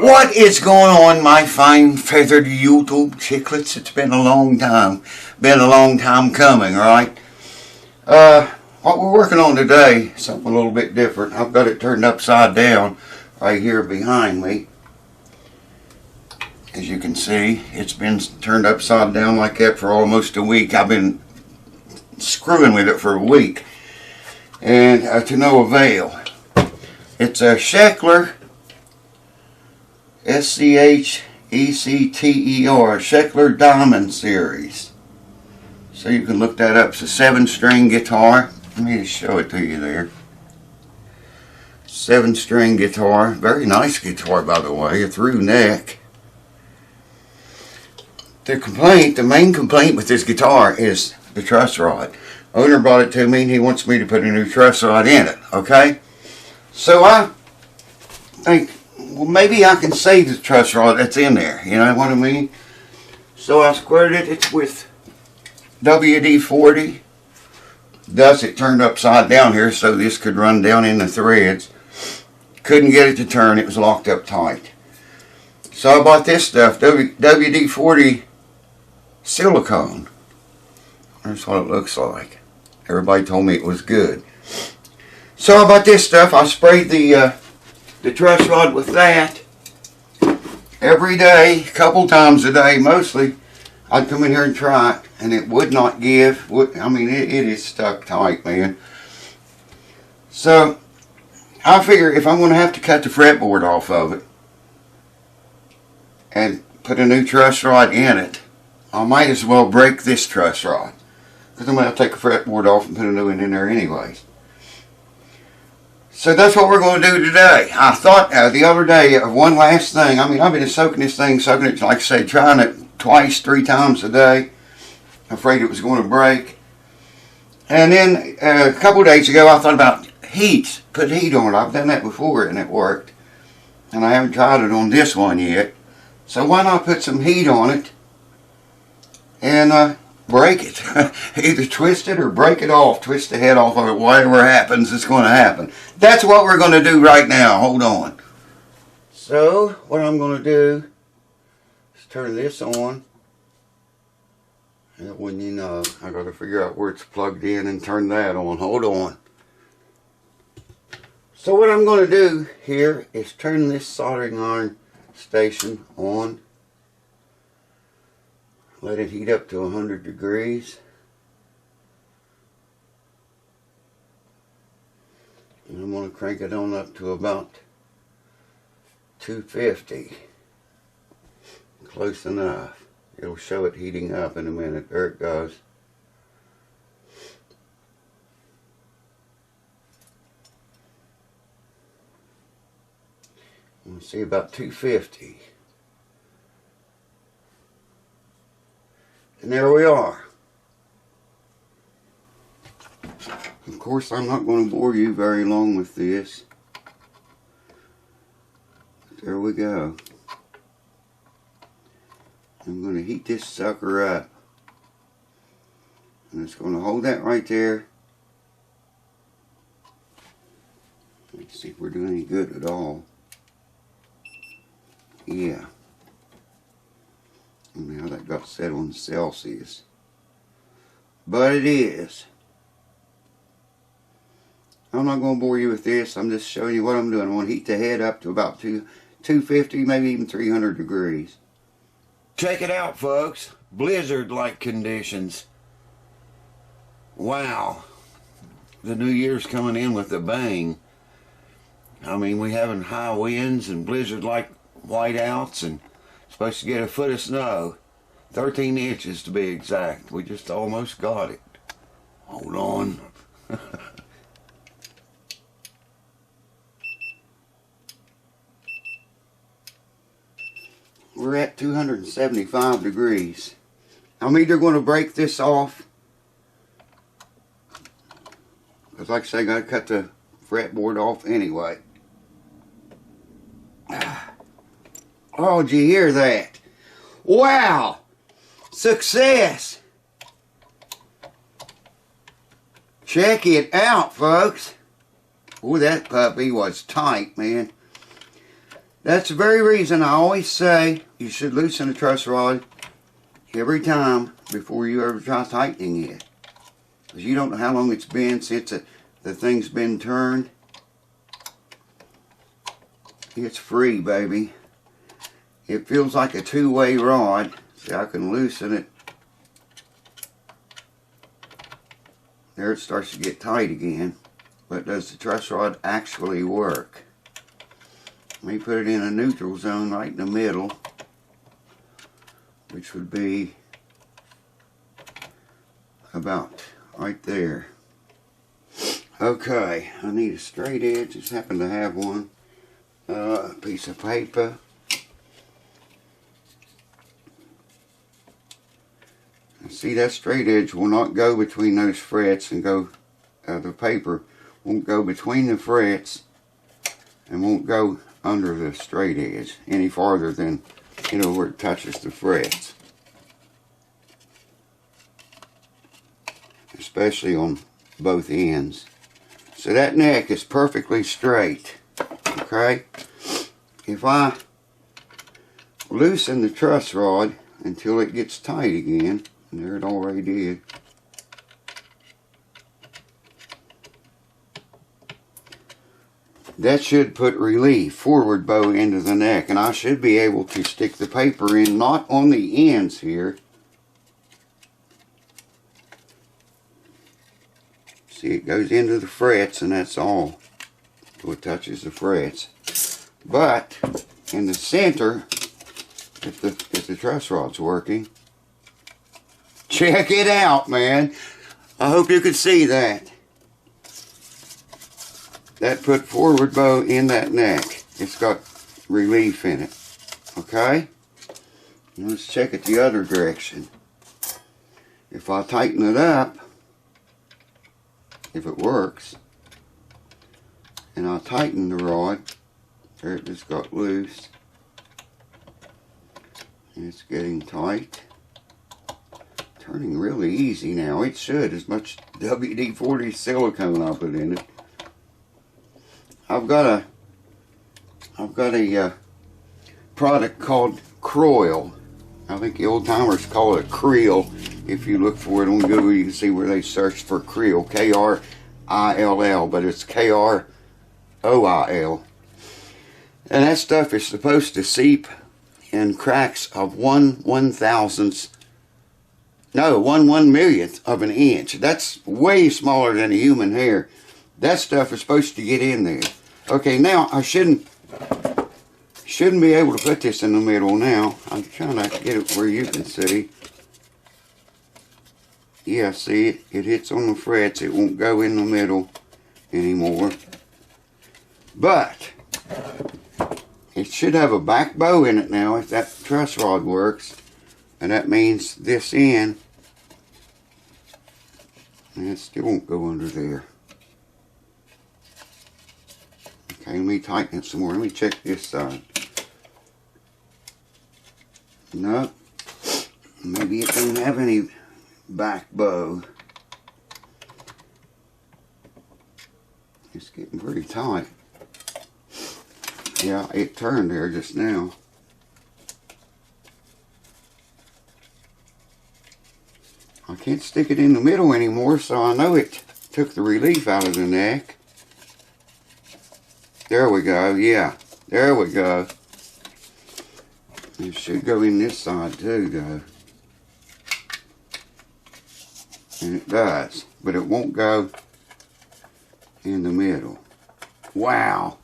What is going on, my fine feathered YouTube chicklets? It's been a long time. Been a long time coming, right? What we're working on today, something a little bit different. I've got it turned upside down right here behind me. As you can see, it's been turned upside down like that for almost a week. I've been screwing with it for a week, and to no avail. It's a Schecter Schecter Schecter Diamond Series. So you can look that up. It's a 7-string guitar. Let me just show it to you there. 7-string guitar. Very nice guitar, by the way. A through neck. The main complaint with this guitar is the truss rod. Owner brought it to me and he wants me to put a new truss rod in it. Okay? So I think, well, maybe I can save the truss rod that's in there. You know what I mean? So I squared it. It's with WD-40. Thus it turned upside down here so this could run down in the threads. Couldn't get it to turn. It was locked up tight. So I bought this stuff, WD-40 silicone. That's what it looks like. Everybody told me it was good. So I bought this stuff. I sprayed the truss rod with that every day, a couple times a day. Mostly I'd come in here and try it and it would not give. I mean, it is stuck tight, man. So I figure if I'm going to have to cut the fretboard off of it and put a new truss rod in it, I might as well break this truss rod, because I'm going to have to take the fretboard off and put a new one in there anyways. So that's what we're going to do today. I thought the other day of one last thing. I mean, I've been soaking it, like I said, trying it twice, 3 times a day. Afraid it was going to break. And then a couple days ago, I thought about heat. Put heat on it. I've done that before and it worked. And I haven't tried it on this one yet. So why not put some heat on it and break it? Either twist it or break it off. Twist the head off of it. Whatever happens, it's going to happen. That's what we're going to do right now. Hold on. So what I'm going to do is turn this on. And when you know, I got to figure out where it's plugged in and turn that on. Hold on. So what I'm going to do here is turn this soldering iron station on. Let it heat up to 100 degrees. And I'm going to crank it on up to about 250. Close enough. It'll show it heating up in a minute. There it goes. Let's see, about 250. And there we are. Of course, I'm not going to bore you very long with this. There we go. I'm going to heat this sucker up. And it's going to hold that right there. Let's see if we're doing any good at all. Yeah. I don't know how that got set on Celsius. But it is. I'm not going to bore you with this. I'm just showing you what I'm doing. I'm going to heat the head up to about 250, maybe even 300 degrees. Check it out, folks. Blizzard-like conditions. Wow. The new year's coming in with a bang. I mean, we're having high winds and blizzard-like whiteouts, and supposed to get a foot of snow. 13 inches to be exact. We just almost got it. Hold on. We're at 275 degrees. I'm either going to break this off, because like I say, I got to cut the fretboard off anyway. Oh, did you hear that? Wow! Success! Check it out, folks. Oh, that puppy was tight, man. That's the very reason I always say you should loosen the truss rod every time before you ever try tightening it. Because you don't know how long it's been since the thing's been turned. It's free, baby. It feels like a two-way rod. See, I can loosen it. There it starts to get tight again. But does the truss rod actually work? Let me put it in a neutral zone right in the middle, which would be about right there. Okay, I need a straight edge. Just happen to have one. A piece of paper. See, that straight edge will not go between those frets and go, the paper won't go between the frets and won't go under the straight edge any farther than, you know, where it touches the frets. Especially on both ends. So that neck is perfectly straight. Okay? If I loosen the truss rod until it gets tight again, and there it already did. That should put relief, forward bow into the neck, and I should be able to stick the paper in, not on the ends here. See, it goes into the frets, and that's all. So it touches the frets. But in the center, if the truss rod's working, check it out, man. I hope you could see that. That put forward bow in that neck. It's got relief in it. Okay? Let's check it the other direction. If I tighten it up, if it works, and I tighten the rod, there it just got loose. And it's getting tight. Turning really easy now. It should, as much WD-40 silicone I put in it. I've got a product called Croil. I think the old timers call it Creel. If you look for it on Google, you can see where they search for Creel, K-R-I-L-L, but it's K-R-O-I-L. And that stuff is supposed to seep in cracks of 1/1000th, no, 1/1,000,000th of an inch. That's way smaller than a human hair. That stuff is supposed to get in there. Okay, now I shouldn't be able to put this in the middle now. I'm trying to get it where you can see. Yeah, see it? It hits on the frets. It won't go in the middle anymore. But it should have a back bow in it now if that truss rod works. And that means this end, and it still won't go under there. Okay, let me tighten it some more. Let me check this side. No, maybe it doesn't have any back bow. It's getting pretty tight. Yeah, it turned there just now. I can't stick it in the middle anymore, so I know it took the relief out of the neck. There we go, yeah, there we go. It should go in this side too, though. And it does, but it won't go in the middle. Wow.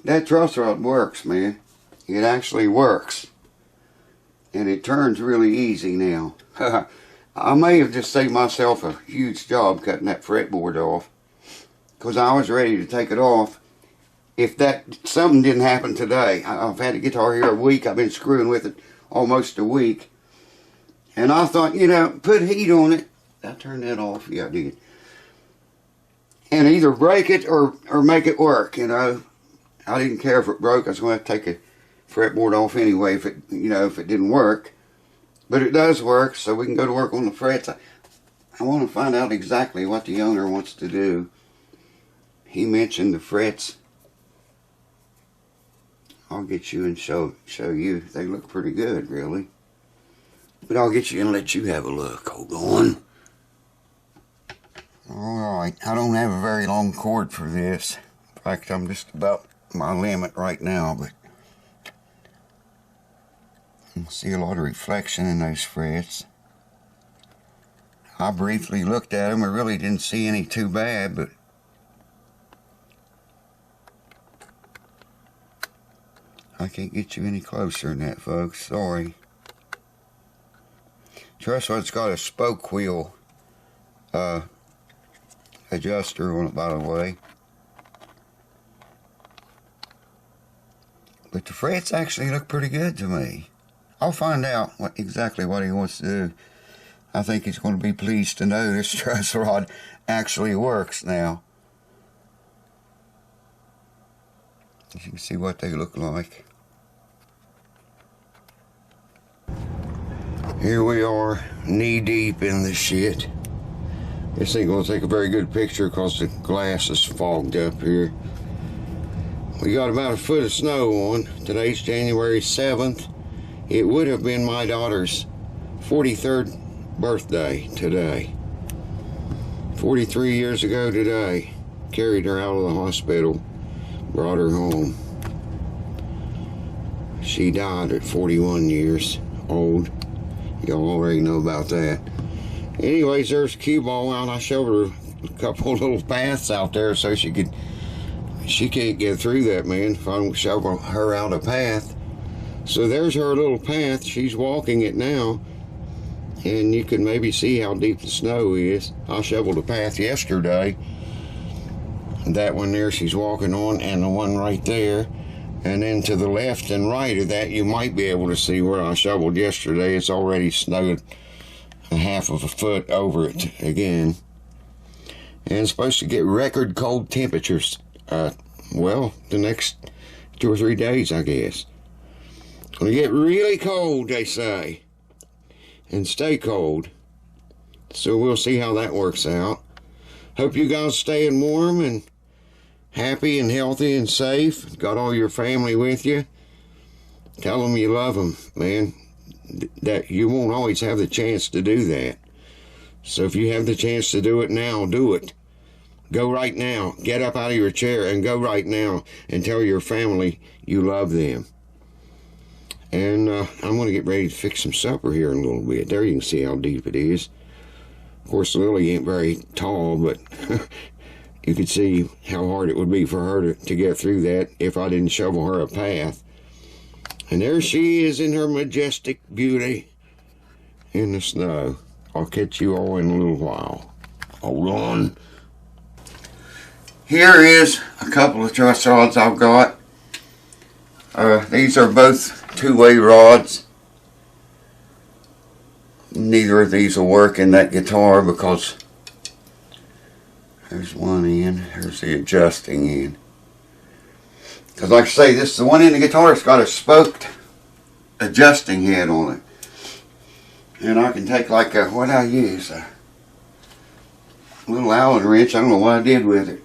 That truss rod works, man. It actually works. And it turns really easy now. I may have just saved myself a huge job cutting that fretboard off, because I was ready to take it off if something didn't happen today. I've had a guitar here a week. I've been screwing with it almost a week. And I thought, you know, put heat on it. Did I turn that off? Yeah, I did. And either break it or make it work, you know. I didn't care if it broke. I was going to take a fretboard off anyway if it didn't work. But it does work, so we can go to work on the frets. I want to find out exactly what the owner wants to do. He mentioned the frets I'll get you and show you. They look pretty good, really. But I'll get you and let you have a look. Hold on. Alright, I don't have a very long cord for this. In fact, I'm just about my limit right now, but I see a lot of reflection in those frets. I briefly looked at them. I really didn't see any too bad, but I can't get you any closer than that, folks. Sorry. Truss rod's got a spoke wheel adjuster on it, by the way. But the frets actually look pretty good to me. I'll find out exactly what he wants to do. I think he's going to be pleased to know this truss rod actually works now. As you can see what they look like. Here we are, knee deep in the shit. This ain't gonna take a very good picture because the glass is fogged up here. We got about a foot of snow on. Today's January 7th. It would have been my daughter's 43rd birthday today. 43 years ago today. Carried her out of the hospital, brought her home. She died at 41 years old. Y'all already know about that. Anyways, there's cue ball out. I showed her a couple of little paths out there so she can't get through that, man, if I don't show her out a path. So there's her little path. She's walking it now, and you can maybe see how deep the snow is. I shoveled a path yesterday. That one there she's walking on, and the one right there. And then to the left and right of that, you might be able to see where I shoveled yesterday. It's already snowed a half of a foot over it again. And it's supposed to get record cold temperatures. Well, the next 2 or 3 days, I guess. It's going to get really cold, they say. And stay cold. So we'll see how that works out. Hope you guys staying warm and happy and healthy and safe. Got all your family with you. Tell them you love them, man. That you won't always have the chance to do that. So if you have the chance to do it now, do it. Go right now. Get up out of your chair and go right now and tell your family you love them. And I'm going to get ready to fix some supper here in a little bit. There you can see how deep it is. Of course, Lily ain't very tall, but you could see how hard it would be for her to get through that if I didn't shovel her a path. And there she is in her majestic beauty in the snow. I'll catch you all in a little while. Hold on. Here is a couple of truss rods I've got. These are both two-way rods. Neither of these will work in that guitar because there's one end, there's the adjusting end. Because like I say, this is the one in the guitar, it's got a spoked adjusting head on it. And I can take like a, what I use, a little Allen wrench, I don't know what I did with it,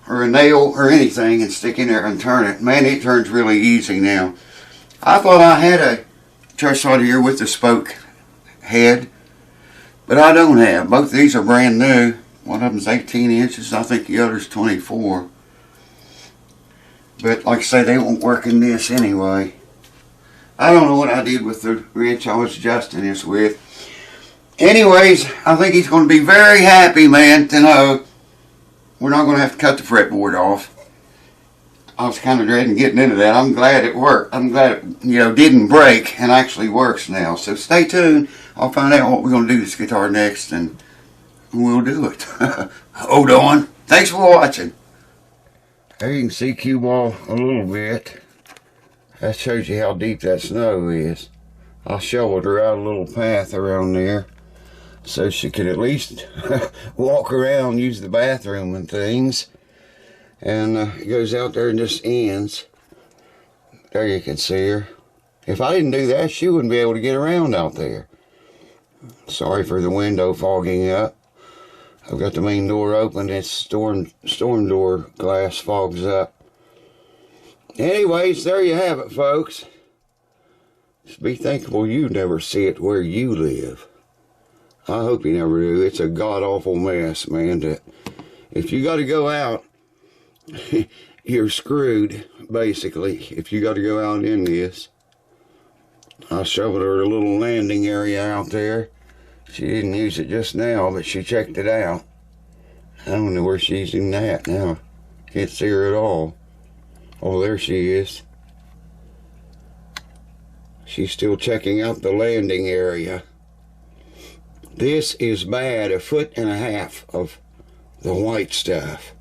or a nail or anything, and stick in there and turn it. Man, it turns really easy now. I thought I had a truss rod here with the spoke head, but I don't have. Both of these are brand new. One of them's 18 inches, I think the other's 24. But like I say, they won't work in this anyway. I don't know what I did with the wrench I was adjusting this with. Anyways, I think he's going to be very happy, man, to know we're not going to have to cut the fretboard off. I was kind of dreading getting into that. I'm glad it worked. I'm glad it, didn't break and actually works now. So stay tuned. I'll find out what we're going to do to this guitar next, and we'll do it. Hold on. Thanks for watching. There you can see cue ball a little bit. That shows you how deep that snow is. I shoveled her out a little path around there so she could at least walk around, use the bathroom and things. And it goes out there and just ends. There you can see her. If I didn't do that, she wouldn't be able to get around out there. Sorry for the window fogging up. I've got the main door open. It's storm door glass fogs up. Anyways, there you have it, folks. Just be thankful you never see it where you live. I hope you never do. It's a god-awful mess, man. If you got to go out, you're screwed, basically, if you got to go out in this. I showed her a little landing area out there. She didn't use it just now, but she checked it out. I don't know where she's even at now. Can't see her at all. Oh, there she is. She's still checking out the landing area. This is bad. 1.5 feet of the white stuff.